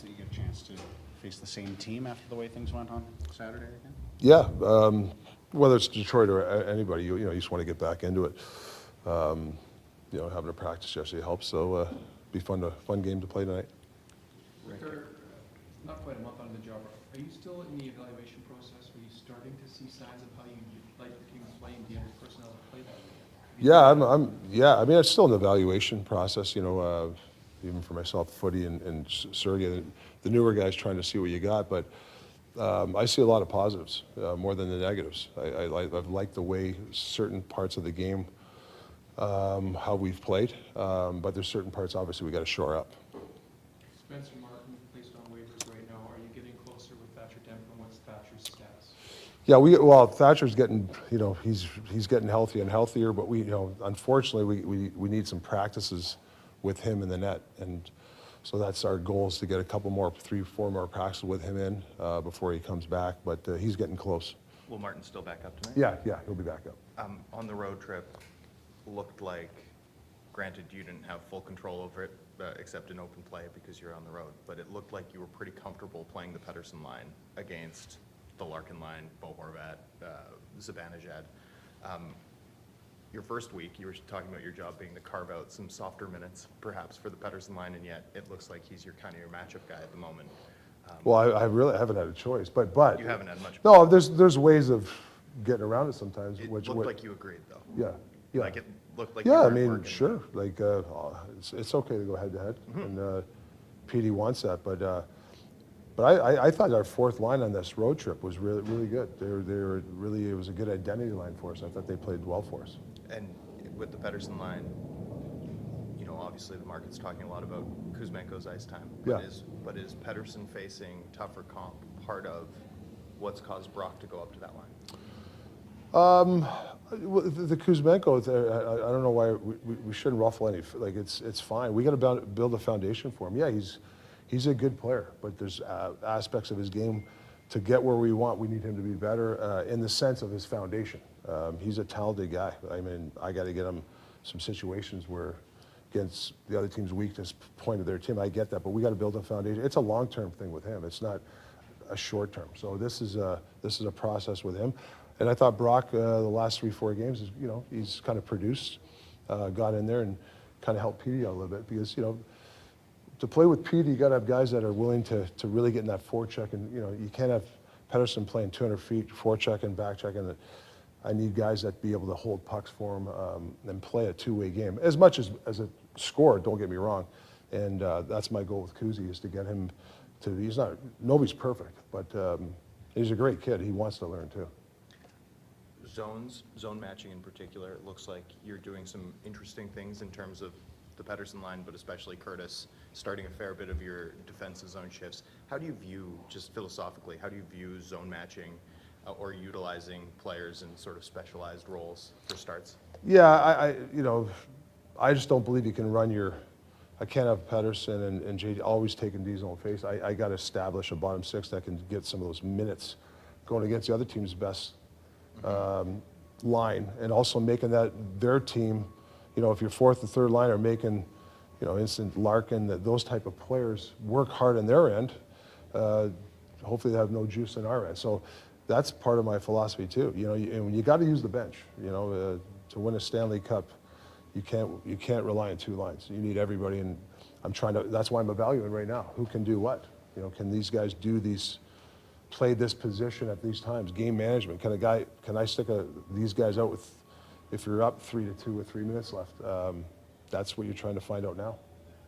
nice that you get a chance to face the same team after the way things went on Saturday again? Yeah, whether it's Detroit or anybody, you know, you just want to get back into it. You know, having a practice yesterday helps, so be fun game to play tonight. Rick, not quite a month on the job, are you still in the evaluation process? Are you starting to see signs of how you like the team to play and do you have the personnel to play that way? Yeah, I mean, it's still an evaluation process, you know, even for myself, Footy and Sergey, the newer guys trying to see what you got, but I see a lot of positives, more than the negatives. I've liked the way certain parts of the game, how we've played, but there's certain parts, obviously, we got to shore up. Spencer Martin placed on waivers right now. Are you getting closer with Thatcher Demko? What's Thatcher's status? Yeah, well, Thatcher's getting, you know, he's getting healthy and healthier, but we, you know, unfortunately, we need some practices with him in the net, and so that's our goal, is to get a couple more, 3-4 more practices with him in before he comes back, but he's getting close. Will Martin still back up tonight? Yeah, he'll be back up. On the road trip, looked like, granted you didn't have full control over it, except in open play because you're on the road, but it looked like you were pretty comfortable playing the Pettersson line against the Larkin line, Bo Horvat, Zibanejad. Your first week, you were talking about your job being to carve out some softer minutes, perhaps, for the Pettersson line, and yet it looks like he's your matchup guy at the moment. Well, I really haven't had a choice, but you haven't had much. No, there's ways of getting around it sometimes. It looked like you agreed, though. Yeah. Like it looked like. Yeah, you I mean, working. sure. Like it's okay to go head to head, and PD wants that, but I thought our fourth line on this road trip was really good. They were really, it was a good identity line for us. I thought they played well for us. And with the Pettersson line, you know, obviously the market's talking a lot about Kuzmenko's ice time. Yeah. But is Pettersson facing tougher comp part of what's caused Brock to go up to that line? The Kuzmenko, I don't know why we shouldn't ruffle any. Like it's fine. We got to build a foundation for him. Yeah, he's a good player, but there's aspects of his game to get where we want. We need him to be better in the sense of his foundation. He's a talented guy. I mean, I got to get him some situations where against the other team's weakness point of their team. I get that, but we got to build a foundation. It's a long-term thing with him. It's not a short-term. So this is a process with him. And I thought Brock, the last 3-4 games, you know, he's kind of produced, got in there and kind of helped Petey out a little bit because, you know, to play with Petey, you got to have guys that are willing to really get in that forecheck, and you know, you can't have Pettersson playing 200 feet, forecheck and backcheck, and I need guys that be able to hold pucks for him and play a two-way game as much as a scorer. Don't get me wrong, and that's my goal with Kuzi, is to get him to. Nobody's perfect, but he's a great kid. He wants to learn too. Zone matching in particular, it looks like you're doing some interesting things in terms of the Pettersson line, but especially Curtis, starting a fair bit of your defensive zone shifts. How do you view, just philosophically, how do you view zone matching or utilizing players in sort of specialized roles for starts? Yeah, I just don't believe you can run I can't have Pettersson and JD always taking D zone face. I got to establish a bottom six that can get some of those minutes going against the other team's best line, and also making that their team, you know, if your fourth and third line are making, you know, instant Larkin, those type of players work hard on their end, hopefully they have no juice in our end. So that's part of my philosophy too. You know, and you got to use the bench. You know, to win a Stanley Cup, you can't rely on two lines. You need everybody, and that's why I'm evaluating right now. Who can do what? You know, can these guys play this position at these times? Game management. Can I stick these guys out with, if you're up 3-2 with 3 minutes left? That's what you're trying to find out now.